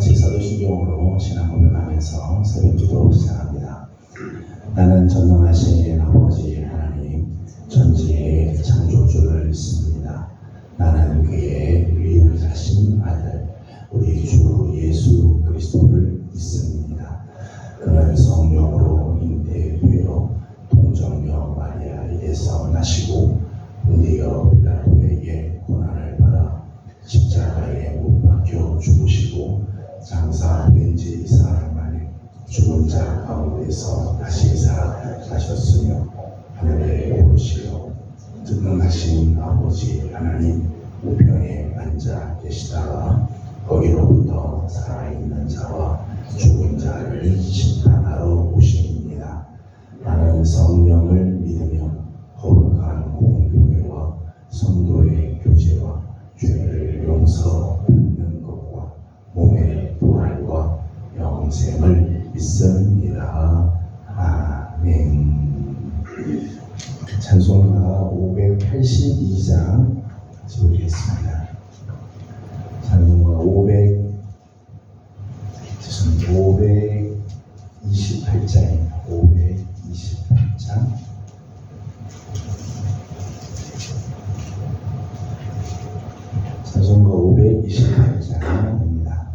같이 사도신경으로 신앙 고백하면서 새벽기도 시작합니다. 나는 전능하신 아버지 하나님 전지의 창조주를 믿습니다. 나는 그의 유일하신 아들 우리 주 예수 그리스도를 믿습니다. 그는 성령으로 잉태되어 동정녀 마리아에게서 나시고 본디오 빌라도에게 고난을 받아 십자가에 못 박혀 죽으시고 장사된 지 사흘 만에 죽은 자 가운데서 다시 살아나셨으며 하늘에 오르시어 전능하신 아버지 하나님 우편에 앉아 계시다가 거기로부터 살아있는 자와 죽은 자를 심판하러 오십니다. 나는 성령을 믿으며 거룩한 공교회와 성도의 교제와 죄를 용서받는 것과 몸의 부활과 영생을 믿습니다. 아멘. 찬송가 582장 지우겠습니다. 찬송가 528장입니다. 528장. 찬송가 528장입니다.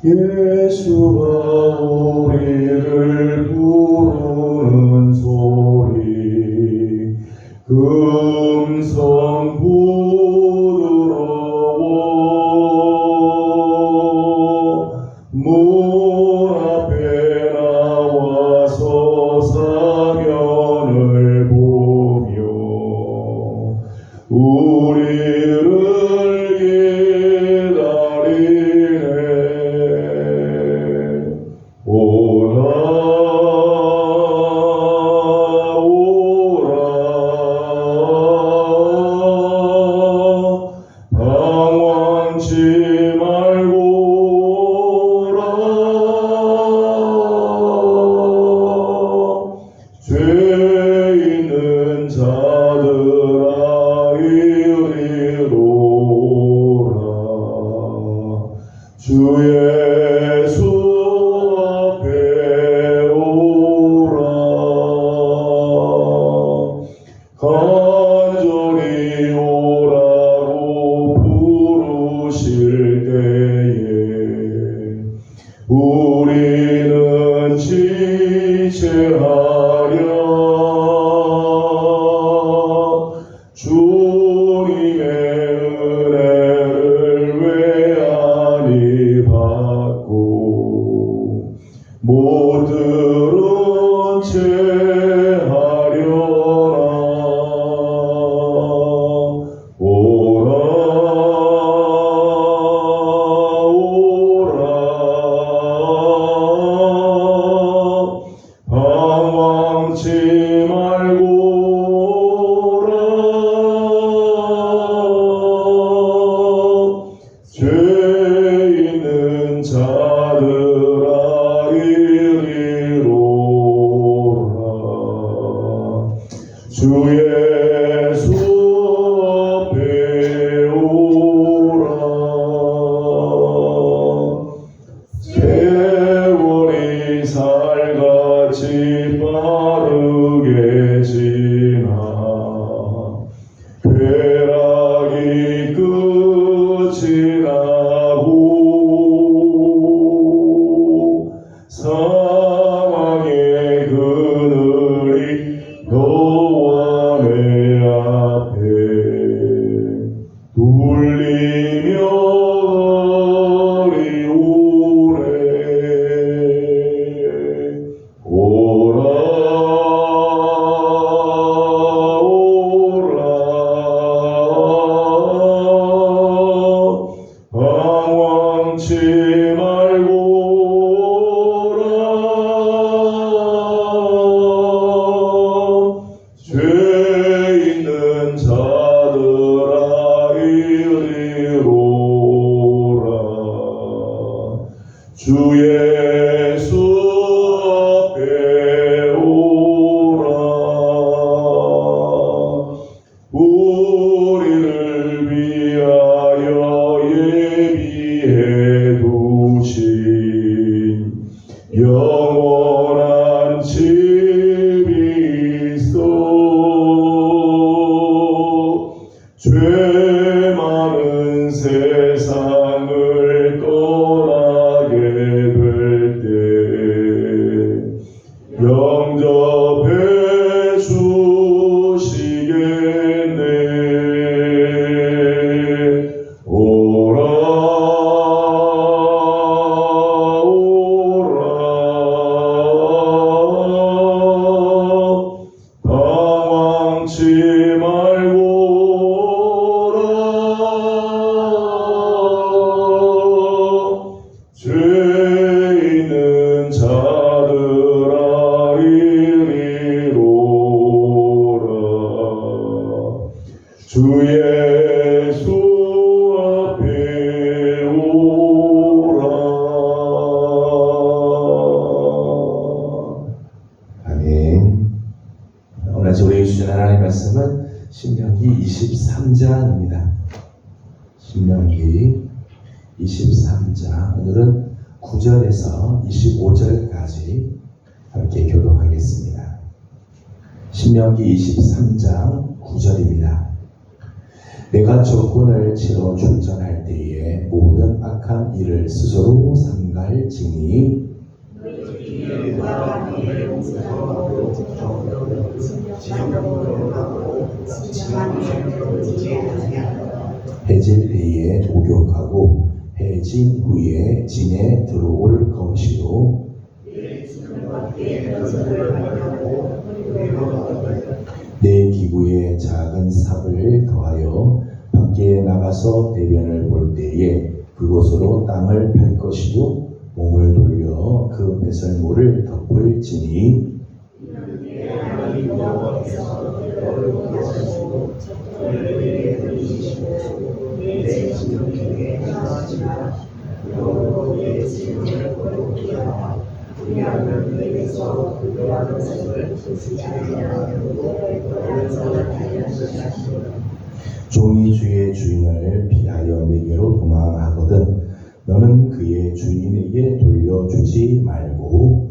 예수가 우리를 부르는 소리 금성 부드러워 문 앞에 나와서 사면을 보며 우리를 간절히 오라고 부르실 때에 우리는 지체하려 주님의 은혜를 외아니 받고 못 들은 채 하려나 방황치 말고 오라 죄 있는 자들아 이리로 오라 주 예수 앞에 오라 세월이 살같이 빠르게 지나 쾌락이 끝이 나고 사망의 그늘이 너와 내 앞에 울리며 방황치 말고 오라 죄 있는 자들아 이리로 오라 주 예수 앞에 오라 우리를 위하여 예비해 두신 세상을 떠나게 될 때 영접해 주시겠네. 오라 오라 당황치 말고 죄 있는 자들아 이리로라. 주 예수 앞에 오라. 아멘. 오늘 우리 주신 하나님의 말씀은 신명기 23장입니다. 신명기 23장, 오늘은 9절에서 25절까지 함께 교독하겠습니다. 신명기 23장 9절입니다. 내가 적군을 치러 출전할 때에 모든 악한 일을 스스로 삼갈지니 해질 때에 목욕하고 해진 후에 진에 들어올 것이요 내 기구에 작은 삽을 더하여 밖에 나가서 대변을 볼 때에 그곳으로 땅을 팰 것이요 몸을 돌려 그 배설물을 덮을지니 종이 주의 주인을 피하여 내게로 도망하거든 너는 그의 주인에게 돌려주지 말고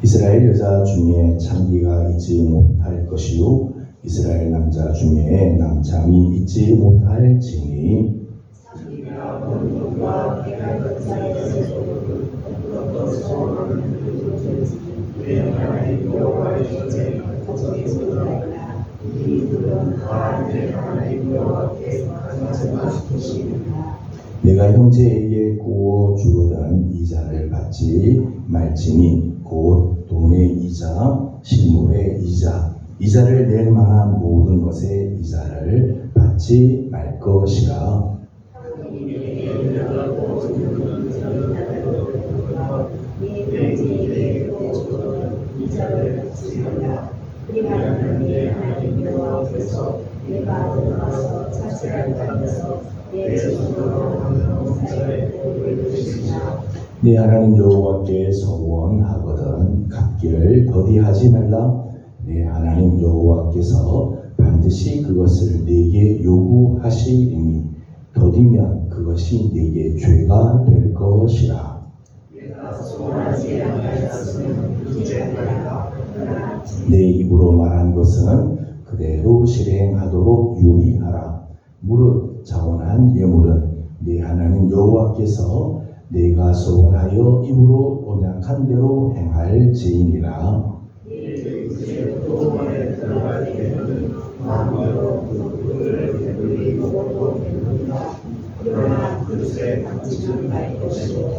이스라엘 여자 중에 창기가 있지 못할 것이요 이스라엘 남자 중에 남창이 있지 못할지니 내가 형제에게 구워 주거든 이자를 받지 말지니 곧 돈의 이자, 식물의 이자, 이자를 낼 만한 모든 것의 이자를 받지 말 것이라. 네 하나님 여호와께 서원하거든 갚기를 더디하지 말라. 네 하나님 여호와께서 반드시 그것을 네게 요구하시리니 더디면 그것이 네게 죄가 될 것이라. 내 입으로 말한 것은 그대로 실행하도록 유의하라. 무릇 자원한 예물은 네 하나님 여호와께서 내가 소원하여 입으로 언약한 대로 행할지니라.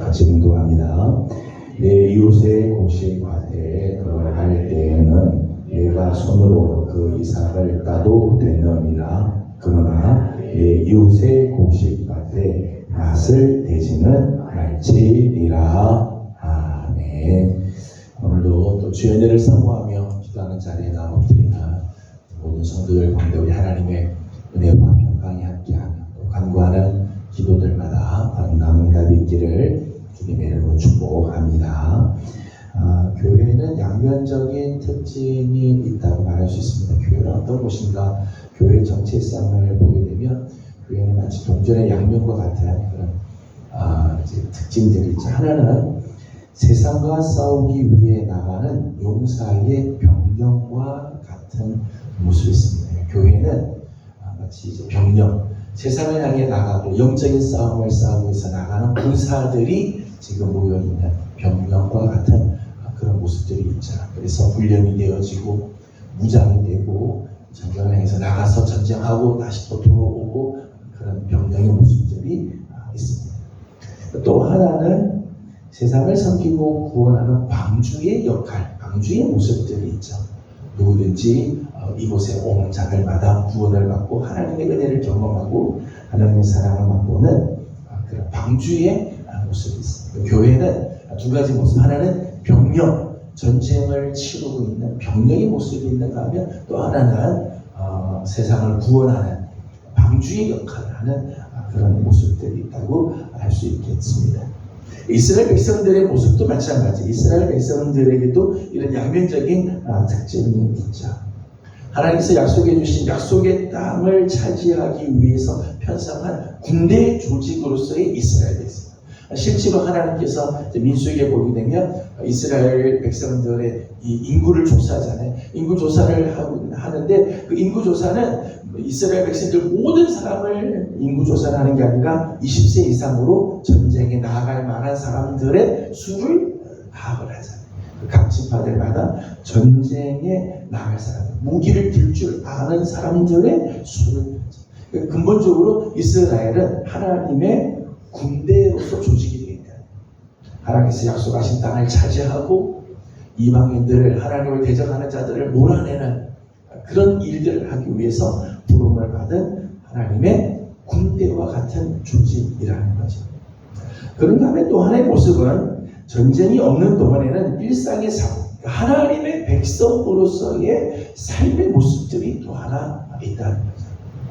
같이 운동합니다. 내 이웃의 곡식 밭에 들어갈 때에는 내가 손으로 그 이삭을 따도 되느니라. 그러나 내 이웃의 곡식 밭에 낫을 대지는 말지니라. 아멘. 오늘도 또 주의 은혜를 사모하며 기도하는 자리에 나오리나 모든 성도들 가운데 우리 하나님의 은혜와 평강이 함께하며 또 간구하는 기도들마다 아름다운 응답이 있기를 주님의 이름으로 축복합니다. 교회는 양면적인 특징이 있다고 말할 수 있습니다. 교회는 어떤 곳인가? 교회 정체성을 보게 되면 교회는 마치 동전의 양면과 같은 그런 특징들이 있죠. 하나는 세상과 싸우기 위해 나가는 용사의 병력과 같은 모습이 있습니다. 교회는 마치 이제 병력, 세상을 향해 나가고 영적인 싸움을 싸우기 위해서 나가는 군사들이 지금 모여있는 병력과 같은 그런 모습들이 있죠. 그래서 훈련이 되어지고 무장이 되고 전쟁을 향해서 나가서 전쟁하고 다시 또 돌아오고 그런 병력의 모습들이 있습니다. 또 하나는 세상을 섬기고 구원하는 방주의 역할, 방주의 모습들이 있죠. 누구든지 이곳에 오는 자들마다 구원을 받고 하나님의 은혜를 경험하고 하나님의 사랑을 맛보는 그런 방주의 모습이 있습니다. 교회는 두 가지 모습, 하나는 병력, 전쟁을 치르고 있는 병력의 모습이 있는가 하면 또 하나는 세상을 구원하는 방주의 역할을 하는 그런 모습들이 있다고 할 수 있겠습니다. 이스라엘 백성들의 모습도 마찬가지. 이스라엘 백성들에게도 이런 양면적인 특징이 있죠. 하나님께서 약속해 주신 약속의 땅을 차지하기 위해서 편성한 군대 조직으로서의 이스라엘 백성. 실제로 하나님께서 민수기에 보게 되면 이스라엘 백성들의 이 인구를 조사하잖아요. 인구 조사를 하는데 그 인구 조사는 이스라엘 백성들 모든 사람을 인구 조사를 하는 게 아니라 20세 이상으로 전쟁에 나아갈 만한 사람들의 수를 파악을 하잖아요. 각 지파들마다 전쟁에 나갈 사람, 무기를 들 줄 아는 사람들의 수를. 근본적으로 이스라엘은 하나님의 군대로서 조직이 되어 있다. 하나님께서 약속하신 땅을 차지하고 이방인들을, 하나님을 대적하는 자들을 몰아내는 그런 일들을 하기 위해서 부름을 받은 하나님의 군대와 같은 조직이라는 거죠. 그런 다음에 또 하나의 모습은 전쟁이 없는 동안에는 일상의 삶, 하나님의 백성으로서의 삶의 모습들이 또 하나 있다는 거죠.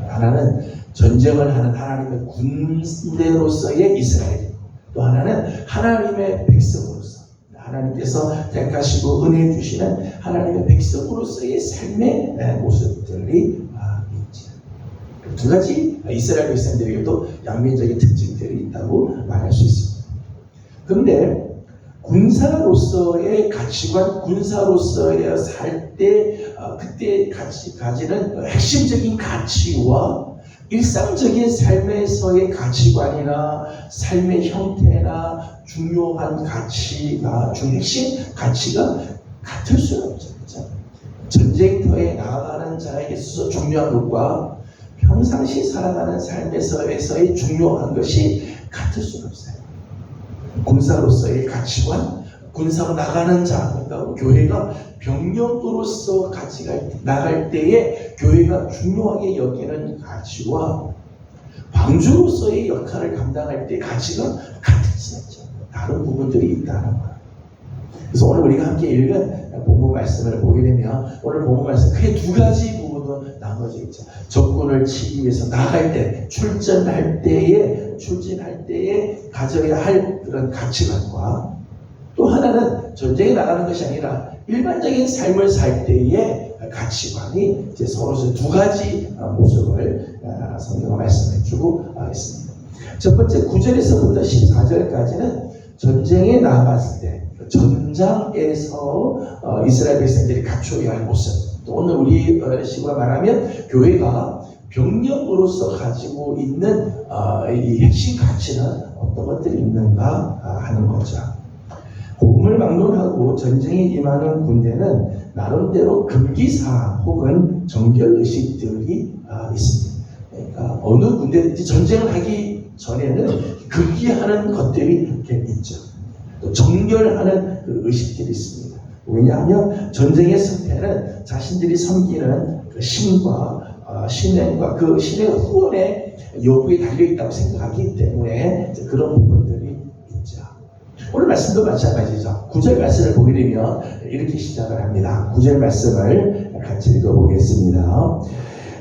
하나는 전쟁을 하는 하나님의 군대로서의 이스라엘, 또 하나는 하나님의 백성으로서 하나님께서 택하시고 은혜 주시는 하나님의 백성으로서의 삶의 모습들이 있죠. 두 가지 이스라엘 백성들에게도 양면적인 특징들이 있다고 말할 수 있습니다. 그런데 군사로서의 가치관, 군사로서의 살 때 그때 가지는 핵심적인 가치와 일상적인 삶에서의 가치관이나 삶의 형태나 중요한 가치가, 핵심 가치가 같을 수는 없죠. 그렇죠? 전쟁터에 나아가는 자에게 있어서 중요한 것과 평상시 살아가는 삶에서의 중요한 것이 같을 수는 없어요. 군사로서의 가치관, 군사로 나가는 자, 그러니까 교회가 병력으로서 같이 나갈 때에 교회가 중요하게 여기는 가치와 방주로서의 역할을 감당할 때 가치가 같을 수 없죠. 다른 부분들이 있다는 거예요. 그래서 오늘 우리가 함께 읽은 본문 말씀을 보게 되면 오늘 본문 말씀 크게 두 가지 부분으로 나눠져 있죠. 적군을 치기 위해서 나갈 때, 출진할 때에 가져야 할 그런 가치관과 또 하나는 전쟁에 나가는 것이 아니라 일반적인 삶을 살 때의 가치관이 이제 서로 두 가지 모습을 성경은 말씀해주고 있습니다. 첫 번째 9절에서부터 14절까지는 전쟁에 나갔을 때 전장에서 이스라엘 백성들이 갖춰야 할 모습, 또 오늘 우리 식으로 말하면 교회가 병력으로서 가지고 있는 이 핵심 가치는 어떤 것들이 있는가 하는 거죠. 복음을 막론하고 전쟁에 임하는 군대는 나름대로 금기사항 혹은 정결의식들이 있습니다. 그러니까 어느 군대든지 전쟁을 하기 전에는 금기하는 것들이 있죠. 또 정결하는 그 의식들이 있습니다. 왜냐하면 전쟁의 승패는 자신들이 섬기는 그 신과 신행과 그 신의 후원의 여부에 달려있다고 생각하기 때문에 그런 부분들이 있죠. 오늘 말씀도 마찬가지죠. 9절 말씀을 보게 되면 이렇게 시작을 합니다. 9절 말씀을 같이 읽어보겠습니다.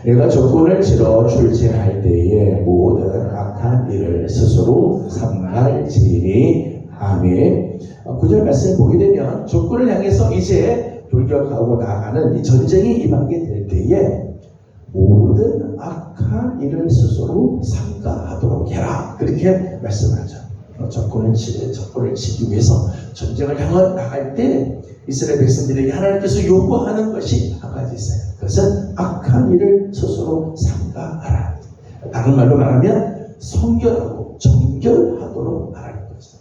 내가 적군을 치러 출진할 때에 모든 악한 일을 스스로 삼갈지니. 아멘. 9절 말씀을 보게 되면 적군을 향해서 이제 돌격하고 나가는 이 전쟁이 임하게 될 때에 모든 악한 일을 스스로 삼가하도록 해라. 그렇게 말씀하죠. 적군을 치기 위해서 전쟁을 향해 나갈 때 이스라엘 백성들에게 하나님께서 요구하는 것이 한 가지 있어요. 그것은 악한 일을 스스로 삼가하라. 다른 말로 말하면 성결하고 정결하도록 하라는 거죠.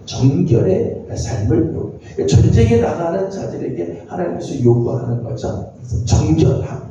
정결의 삶을 전쟁에 나가는 자들에게 하나님께서 요구하는 거죠. 정결함.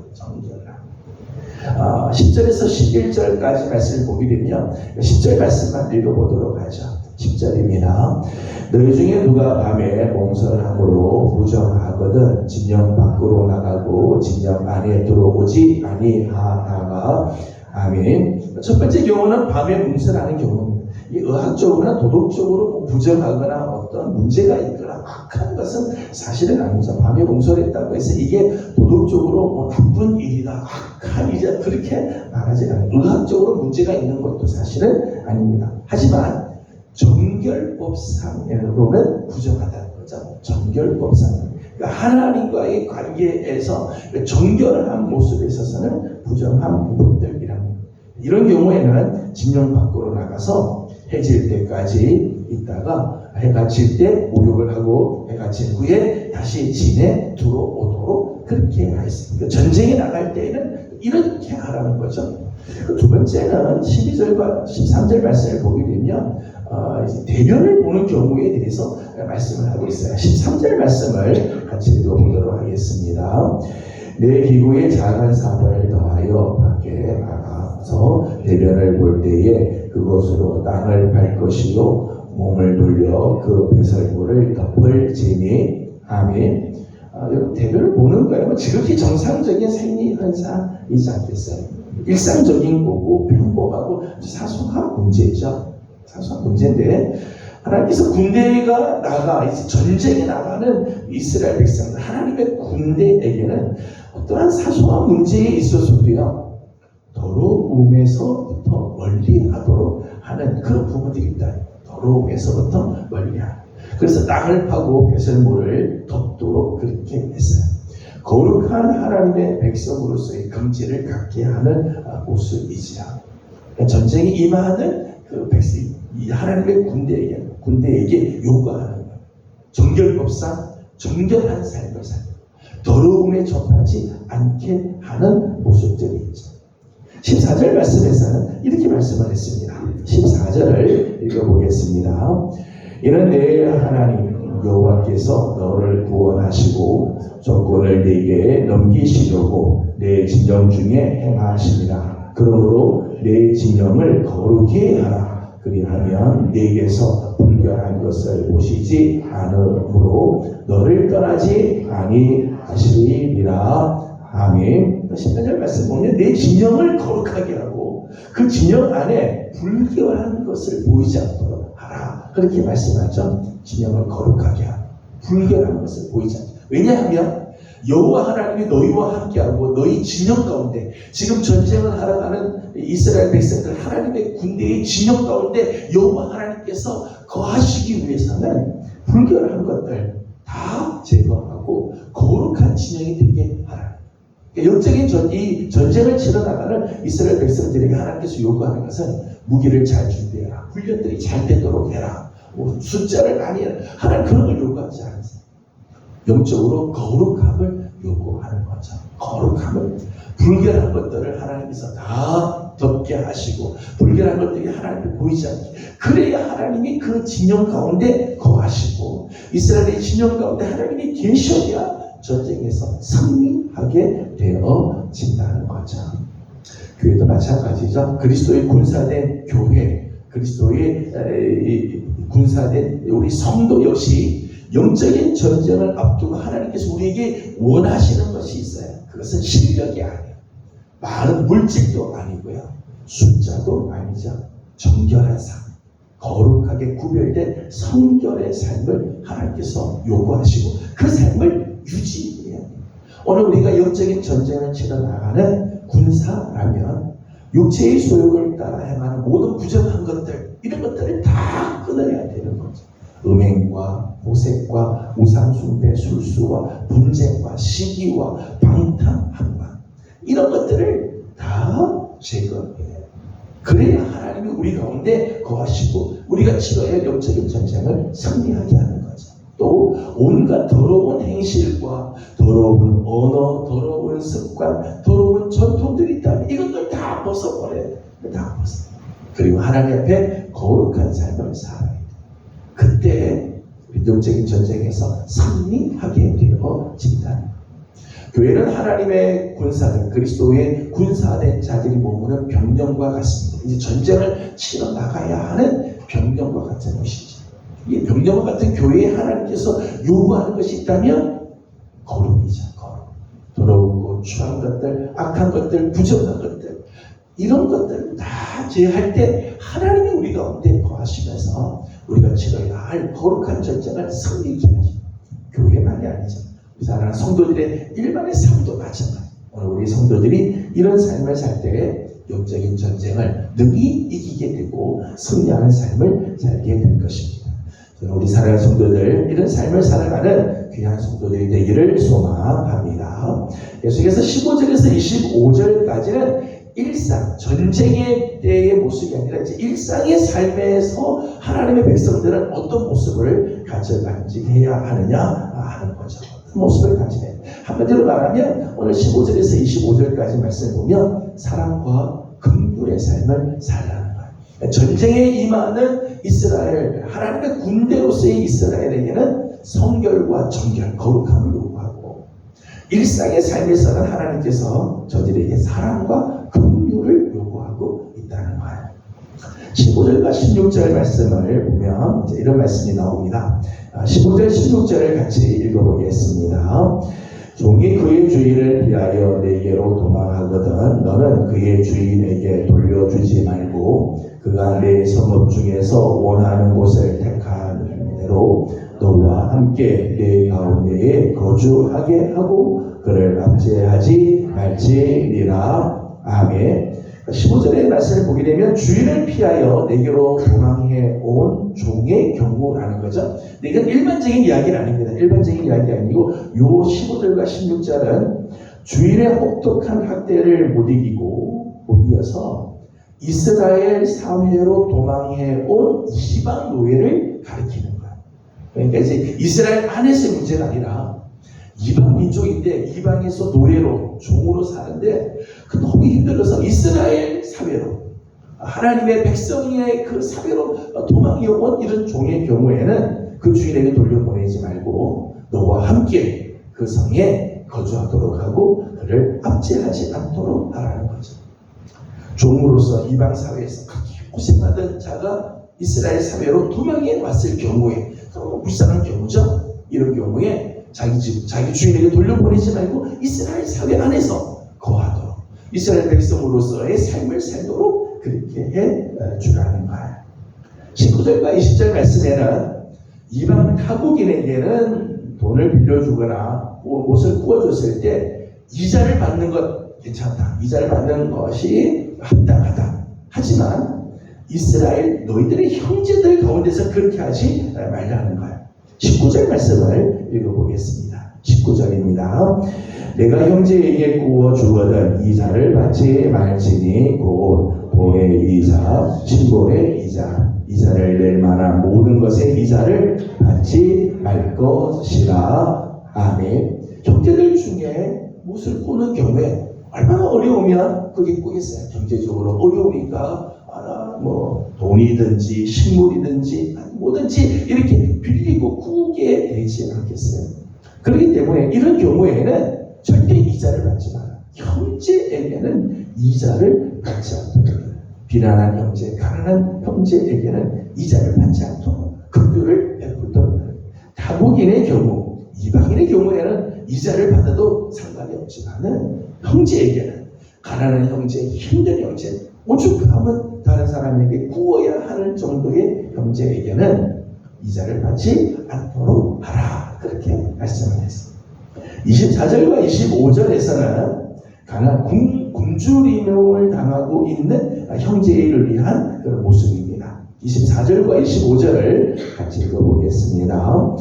10절에서 11절까지 말씀을 보게 되면 10절 말씀만 읽어보도록 하죠. 10절입니다. 너희 중에 누가 밤에 몽설함으로 부정하거든 진영 밖으로 나가고 진영 안에 들어오지 아니하다가 아멘. 첫 번째 경우는 밤에 몽설하는 경우입니다. 이 의학적으로나 도덕적으로 부정하거나 어떤 문제가 있거나 악한 것은 사실은 아니죠. 밤에 몽설했다고 해서 이게 도덕적으로 나쁜 일이다, 악한 일이다 그렇게 말하지 않아요. 의학적으로 문제가 있는 것도 사실은 아닙니다. 하지만 정결법상으로는 부정하다는 거죠. 정결법상. 그러니까 하나님과의 관계에서 정결한 모습에 있어서는 부정한 부분들이랍니다. 이런 경우에는 진영 밖으로 나가서 해질 때까지 있다가 해가 질 때 목욕을 하고 해가 진 후에 다시 진에 들어오도록 그렇게 하였습니다. 전쟁에 나갈 때에는 이렇게 하라는 거죠. 두 번째는 12절과 13절 말씀을 보게 되면 대변을 보는 경우에 대해서 말씀을 하고 있어요. 13절 말씀을 같이 읽어보도록 하겠습니다. 내 기구에 작은 삽을 더하여 밖에 나가서 대변을 볼 때에 그것으로 땅을 밟 것이요 몸을 돌려 그 배설물을 덮을지니 아멘. 대변을 보는 거예요. 지극히 정상적인 생리 현상이지 않겠어요? 일상적인 거고 평범하고 사소한 문제죠. 사소한 문제인데 하나님께서 군대가 나가 이제 전쟁에 나가는 이스라엘 백성들 하나님의 군대에게는 어떠한 사소한 문제에 있어서도요 더러움에서부터 멀리하도록 하는 그런 부분들이 있다. 더러움에서부터 멀리하는. 그래서 땅을 파고 배설물을 덮도록 그렇게 했어요. 거룩한 하나님의 백성으로서의 금지를 갖게 하는 모습이지요. 전쟁에 임하는 그 백성, 이 하나님의 군대에게 요구하는 거예요. 정결법상 정결한 삶을 살고 더러움에 접하지 않게 하는 모습들이 있죠. 14절 말씀에서는 이렇게 말씀을 했습니다. 14절을 읽어보겠습니다. 이는 내 하나님 여호와께서 너를 구원하시고 적군을 네게 넘기시려고 내 진영 중에 행하시니라. 그러므로 내 진영을 거룩히 하라. 그리하면 네게서 불결한 것을 보시지 않으므로 너를 떠나지 아니하시리라. 아멘. 10절 말씀 보면 내 진영을 거룩하게 하고 그 진영 안에 불결한 것을 보이지 않도록 하라. 그렇게 말씀하죠. 진영을 거룩하게 하고 불결한 것을 보이지 않도록. 왜냐하면 여호와 하나님이 너희와 함께하고 너희 진영 가운데 지금 전쟁을 하러 가는 이스라엘 백성들 하나님의 군대의 진영 가운데 여호와 하나님께서 거하시기 위해서는 불결한 것들 다 제거하고 거룩한 진영이 되게 하라. 영적인 이 전쟁을 치러 나가는 이스라엘 백성들에게 하나님께서 요구하는 것은 무기를 잘 준비해라. 훈련들이 잘 되도록 해라. 숫자를 많이 해라. 하나님 그런 걸 요구하지 않으세요. 영적으로 거룩함을 요구하는 거죠. 거룩함을. 불결한 것들을 하나님께서 다 덮게 하시고 불결한 것들이 하나님께 보이지 않게 그래야 하나님이 그 진영 가운데 거하시고 이스라엘의 진영 가운데 하나님이 계셔야 전쟁에서 승리하게 되어진다는 거죠. 교회도 마찬가지죠. 그리스도의 군사된 교회, 그리스도의 군사된 우리 성도 역시 영적인 전쟁을 앞두고 하나님께서 우리에게 원하시는 것이 있어요. 그것은 실력이 아니에요. 많은 물질도 아니고요. 숫자도 아니죠. 정결한 삶, 거룩하게 구별된 성결의 삶을 하나님께서 요구하시고 그 삶을 유지해야 돼요. 오늘 우리가 영적인 전쟁을 치러 나가는 군사라면 육체의 소욕을 따라 행하는 모든 부정한 것들 이런 것들을 다 끊어야 되는 거죠. 음행과 보색과 우상숭배, 술수와 분쟁과 시기와 방탕함과 이런 것들을 다 제거해요. 그래야 하나님이 우리 가운데 거하시고 우리가 치러야 할 영적인 전쟁을 승리하게 하는 거죠. 또 온갖 더러운 행실과 더러운 언어, 더러운 습관, 더러운 전통들이 있다면 이것들 다 벗어버려요. 다 벗어. 그리고 하나님 앞에 거룩한 삶을 살아야 돼요. 그때 영적인 전쟁에서 승리하게 되어진다. 교회는 하나님의 군사들, 그리스도의 군사된 자들이 머무는 병력과 같습니다. 이제 전쟁을 치러 나가야 하는 병력과 같은 것이죠. 이 병력과 같은 교회에 하나님께서 요구하는 것이 있다면 거룩이죠. 거룩. 더러운 것, 추한 것들, 악한 것들, 부정한 것들, 이런 것들 다 제할 때 하나님이 우리 가운데 거하시면서 우리가 치러야 할 거룩한 전쟁을 승리케 하십니다. 교회만이 아니죠. 우리 사랑하는 성도들의 일반의 삶도 마찬가지. 오늘 우리 성도들이 이런 삶을 살 때 영적인 전쟁을 능히 이기게 되고 승리하는 삶을 살게 될 것입니다. 저는 우리 사랑하는 성도들 이런 삶을 살아가는 귀한 성도들이 되기를 소망합니다. 계속해서 15절에서 25절까지는 일상, 전쟁의 때의 모습이 아니라 이제 일상의 삶에서 하나님의 백성들은 어떤 모습을 가져간지해야 하느냐 하는 거죠. 모습을 가지게. 한마디로 말하면 오늘 15절에서 25절까지 말씀을 보면 사랑과 긍휼의 삶을 살라는 거예요. 전쟁에 임하는 이스라엘, 하나님의 군대로서의 이스라엘에게는 성결과 정결, 거룩함을 요구하고 일상의 삶에서는 하나님께서 저들에게 사랑과 긍휼을 요구하고 있다는 거예요. 15절과 16절 말씀을 보면 이제 이런 말씀이 나옵니다. 15절, 16절을 같이 읽어보겠습니다. 종이 그의 주인을 피하여 내게로 도망하거든 너는 그의 주인에게 돌려주지 말고 그가 내 성읍 중에서 원하는 곳을 택한 대로 너와 함께 내 가운데에 거주하게 하고 그를 압제하지 말지니라. 아멘. 15절의 말씀을 보게 되면 주인을 피하여 내게로 도망해 온 종의 경우라는 거죠. 근데 이건 일반적인 이야기는 아닙니다. 일반적인 이야기 아니고 요 15절과 16절은 주인의 혹독한 학대를 못 이겨서 이스라엘 사회로 도망해 온 이방 노예를 가리키는 거예요. 그러니까 이제 이스라엘 안에서의 문제가 아니라 이방 민족인데 이방에서 노예로 종으로 사는데 그 너무 힘들어서 이스라엘 사회로 하나님의 백성의 그 사회로 도망해 온 이런 종의 경우에는 그 주인에게 돌려보내지 말고 너와 함께 그 성에 거주하도록 하고 그를 압제하지 않도록 하라는 거죠. 종으로서 이방 사회에서 그렇게 고생하던 자가 이스라엘 사회로 도망해 왔을 경우에 너무 불쌍한 경우죠. 이런 경우에 자기 집, 자기 주인에게 돌려보내지 말고 이스라엘 사회 안에서 거하도록 이스라엘 백성으로서의 삶을 살도록 그렇게 해 주라는 거예요. 19절과 20절 말씀에는 이방 타국인에게는 돈을 빌려주거나 옷을 구워줬을 때 이자를 받는 것 괜찮다. 이자를 받는 것이 합당하다. 하지만 이스라엘 너희들의 형제들 가운데서 그렇게 하지 말라는 거예요. 19절 말씀을 읽어보겠습니다. 19절입니다. 내가 형제에게 구워 주거든 이자를 받지 말지니 곧 돈의 이자, 신분의 이자, 이자를 낼 만한 모든 것의 이자를 받지 말 것이라. 아멘. 형제들 중에 못을 꾸는 경우에 얼마나 어려우면 그게 꾸겠어요. 경제적으로 어려우니까 돈이든지 식물이든지 뭐든지 이렇게 빌리고 꾸게 되지 않겠어요. 그렇기 때문에 이런 경우에는 절대 이자를 받지 마라. 형제에게는 이자를 받지 않도록 해요. 비난한 형제, 가난한 형제에게는 이자를 받지 않도록 긍휼을 베풀도록 해요. 타국인의 경우, 이방인의 경우에는 이자를 받아도 상관이 없지만은 형제에게는 가난한 형제, 힘든 형제, 오죽하면 다른 사람에게 구워야 하는 정도의 형제에게는 이자를 받지 않도록 하라. 그렇게 말씀을 했습니다. 24절과 25절에서는 굶주림을 당하고 있는 형제를 위한 그런 모습입니다. 24절과 25절을 같이 읽어보겠습니다.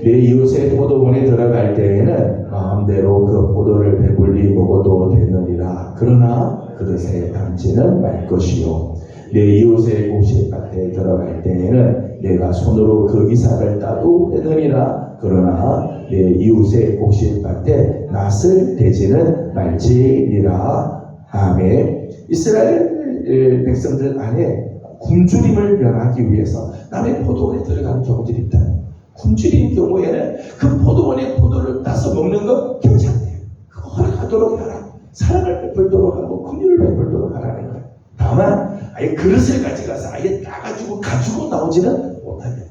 내 이웃의 포도원에 들어갈 때에는 마음대로 그 포도를 배불리 먹어도 되느니라. 그러나 그릇에 담지는 말 것이요 내 이웃의 곡식 밭에 들어갈 때에는 내가 손으로 그 이삭을 따도 되느니라. 그러나 내 이웃의 곡식 밭에 낫을 대지는 말지니라. 아멘. 이스라엘 백성들 안에 굶주림을 면하기 위해서 남의 포도원에 들어가는 경우들이 있다. 굶주린 경우에는 그 포도원의 포도를 따서 먹는 거 괜찮대요. 그거 허락하도록 하라. 사랑을 베풀도록 하고 긍휼을 베풀도록 하라는 거예요. 다만 아예 그릇을 가져가서 아예 따가지고 가지고 나오지는 못하게.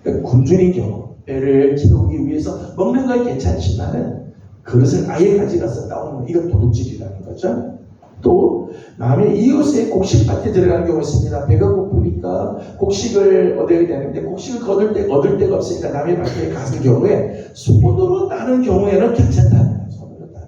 그러니까 굶주린 경우 배를 채우기 위해서 먹는 건 괜찮지만은 그릇을 아예 가져가서 따오는 이건 도둑질이라는 거죠. 또 남의 이웃의 곡식밭에 들어가는 경우가 있습니다. 배가 고프니까 곡식을 얻어야 되는데 곡식을 얻을 데가 없으니까 남의 밭에 가는 경우에 손으로 따는 경우에는 괜찮다. 손으로 따.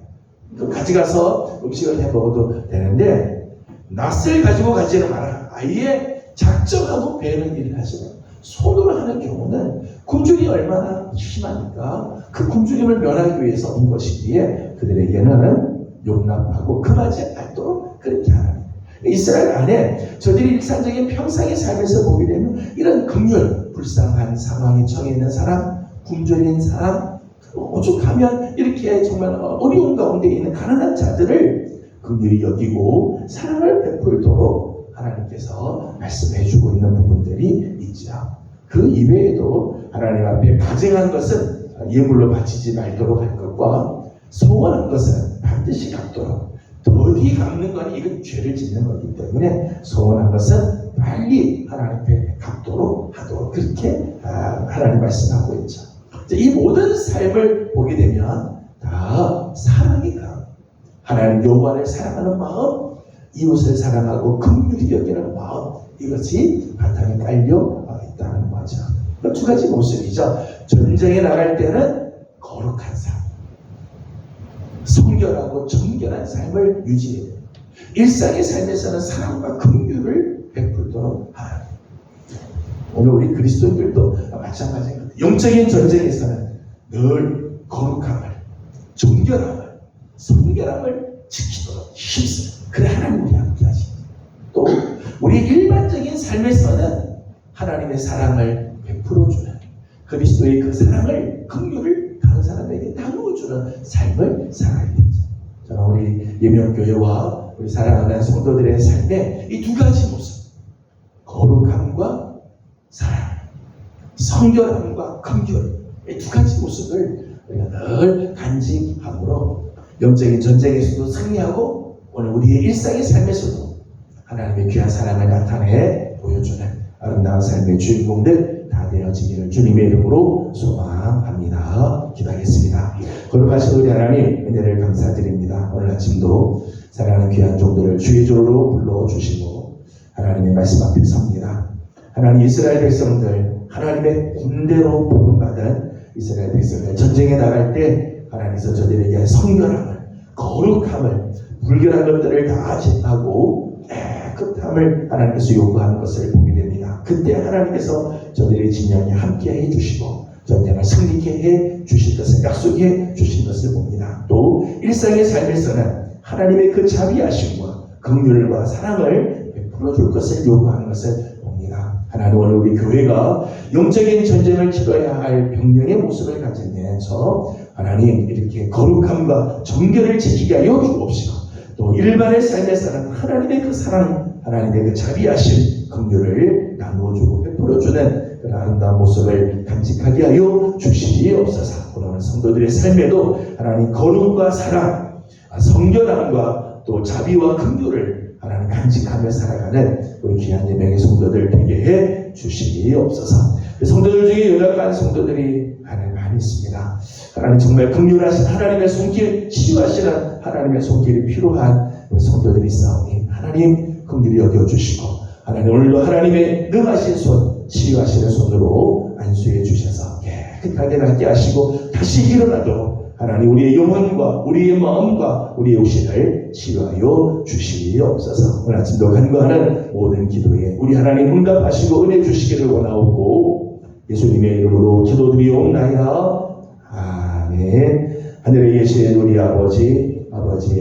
그 가져가서 음식을 해 먹어도 되는데 낫을 가지고 가지는 마라. 아예 작정하고 배는 일을 하시고 손으로 하는 경우는 굶주림이 얼마나 심하니까 그 굶주림을 면하기 위해서 온 것이기에 그들에게는 용납하고 금하지 않도록 그렇게 하라. 이스라엘 안에 저들이 일상적인 평상의 삶에서 보게 되면 이런 긍휼, 불쌍한 상황에 처해 있는 사람, 굶주린 사람, 오죽하면 이렇게 정말 어려운 가운데 있는 가난한 자들을 긍휼히 여기고 사랑을 베풀도록 하나님께서 말씀해주고 있는 부분들이 있죠. 그 이외에도 하나님 앞에 가증한 것은 예물로 바치지 말도록 할 것과 소원한 것은 반드시 갚도록. 더디 갚는 건 이건 죄를 짓는 거기 때문에 소원한 것은 빨리 하나님 앞에 갚도록 하도록 그렇게 하나님 말씀하고 있죠. 이 모든 삶을 보게 되면 다 사랑이 가. 하나님 여호와를 사랑하는 마음, 이웃을 사랑하고 긍휼히 여기는 마음, 이것이 바탕에 깔려 있다는 거죠. 두 가지 모습이죠. 전쟁에 나갈 때는 거룩한 삶, 성결하고 정결한 삶을 유지해야 돼요. 일상의 삶에서는 사랑과 긍휼을 베풀도록 하라. 오늘 우리 그리스도인들도 마찬가지인 것 같아요. 영적인 전쟁에서는 늘 거룩함을, 정결함을, 성결함을 지키도록 힘써요. 그래 하나님 우리 함께 하십니다. 또 우리 일반적인 삶에서는 하나님의 사랑을 베풀어주는 그리스도의 그 사랑을, 긍휼을 다른 사람에게 나누어주는 삶을 살아야 되죠. 저는 우리 예명교회와 우리 사랑하는 성도들의 삶에 이 두 가지 모습, 거룩함과 사랑, 성결함과 긍휼, 이 두 가지 모습을 우리가 늘 간직함으로 영적인 전쟁에서도 승리하고 오늘 우리의 일상의 삶에서도 하나님의 귀한 사랑을 나타내 보여주는 아름다운 삶의 주인공들 다 되어지기를 주님의 이름으로 소망합니다. 기도하겠습니다. 거룩하신 우리 하나님 은혜를 감사드립니다. 오늘 아침도 사랑하는 귀한 종들을 주의 조로 불러주시고 하나님의 말씀 앞에 섭니다. 하나님 이스라엘 백성들 하나님의 군대로 부름받은 이스라엘 백성들 전쟁에 나갈 때 하나님께서 저들에게 성결함을, 거룩함을, 불결한 것들을 다 제하고 깨끗함을 하나님께서 요구하는 것을 보게 됩니다. 그때 하나님께서 저들의 진영에 함께해 주시고 전쟁을 승리케 해 주실 것을 약속해 주신 것을 봅니다. 또 일상의 삶에서는 하나님의 그 자비하심과 긍휼과 사랑을 베풀어 줄 것을 요구하는 것을 봅니다. 하나님 오늘 우리 교회가 영적인 전쟁을 치러야 할 병령의 모습을 가지면서 하나님 이렇게 거룩함과 정결을 지키게 하여 주옵시고 또 일반의 삶에서는 하나님의 그 사랑, 하나님의 그 자비하심, 긍휼을 나누어주고 베풀어주는 그런 아름다운 모습을 간직하게 하여 주시옵소서. 오늘 성도들의 삶에도 하나님 거룩과 사랑, 성결함과 또 자비와 긍휼을 하나님 간직하며 살아가는 우리 귀한 예명의 성도들 되게 해 주시옵소서. 성도들 중에 연약한 성도들이 하나님 많이 있습니다. 하나님 정말 긍휼하신 하나님의 손길, 치유하시는 하나님의 손길이 필요한 우리 성도들이 있사오니 하나님 긍휼히 여겨주시고 하나님 오늘도 하나님의 능하신 손, 치유하시는 손으로 안수해 주셔서 깨끗하게 낫게 하시고 다시 일어나도록 하나님 우리의 영혼과 우리의 마음과 우리의 육신을 치유하여 주시옵소서. 오늘 아침도 간구하는 모든 기도에 우리 하나님 응답하시고 은혜 주시기를 원하옵고 예수님의 이름으로 기도드리옵나이다. 아멘. 하늘에 계신 우리 아버지의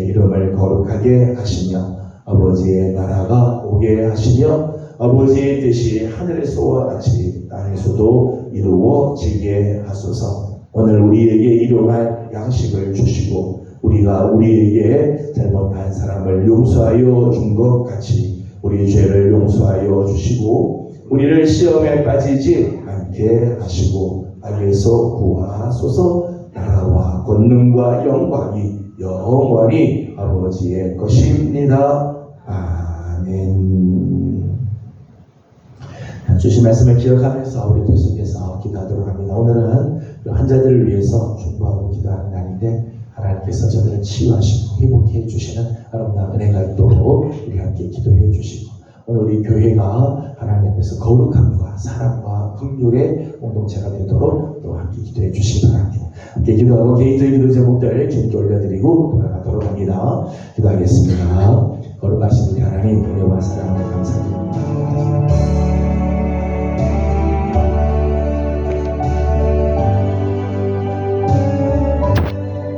이름을 거룩하게 하시며 아버지의 나라가 오게 하시며 아버지의 뜻이 하늘에서와 같이 땅에서도 이루어지게 하소서. 오늘 우리에게 일용할 양식을 주시고 우리가 우리에게 잘못한 사람을 용서하여 준 것 같이 우리의 죄를 용서하여 주시고 우리를 시험에 빠지지 않게 하시고 악에서 구하소서. 나라와 권능과 영광이 영원히 아버지의 것입니다. 아멘. 주신 말씀을 기억하면서 우리 계속해서 기도하도록 합니다. 오늘은 환자들을 위해서 중보하고 기도하는 날인데 하나님께서 저들을 치유하시고 회복해 주시는 아름다운 은혜가 있도록 우리 함께 기도해 주시고 오늘 우리 교회가 하나님 앞에서 거룩함과 사랑과 긍휼의 공동체가 되도록 또 함께 기도해 주시기 바랍니다. 함께 기도하고 개인적인 기도 제목들 기도에 올려드리고 돌아가도록 합니다. 기도하겠습니다. 거룩하신 우리 하나님 은혜와 사랑을 감사드립니다.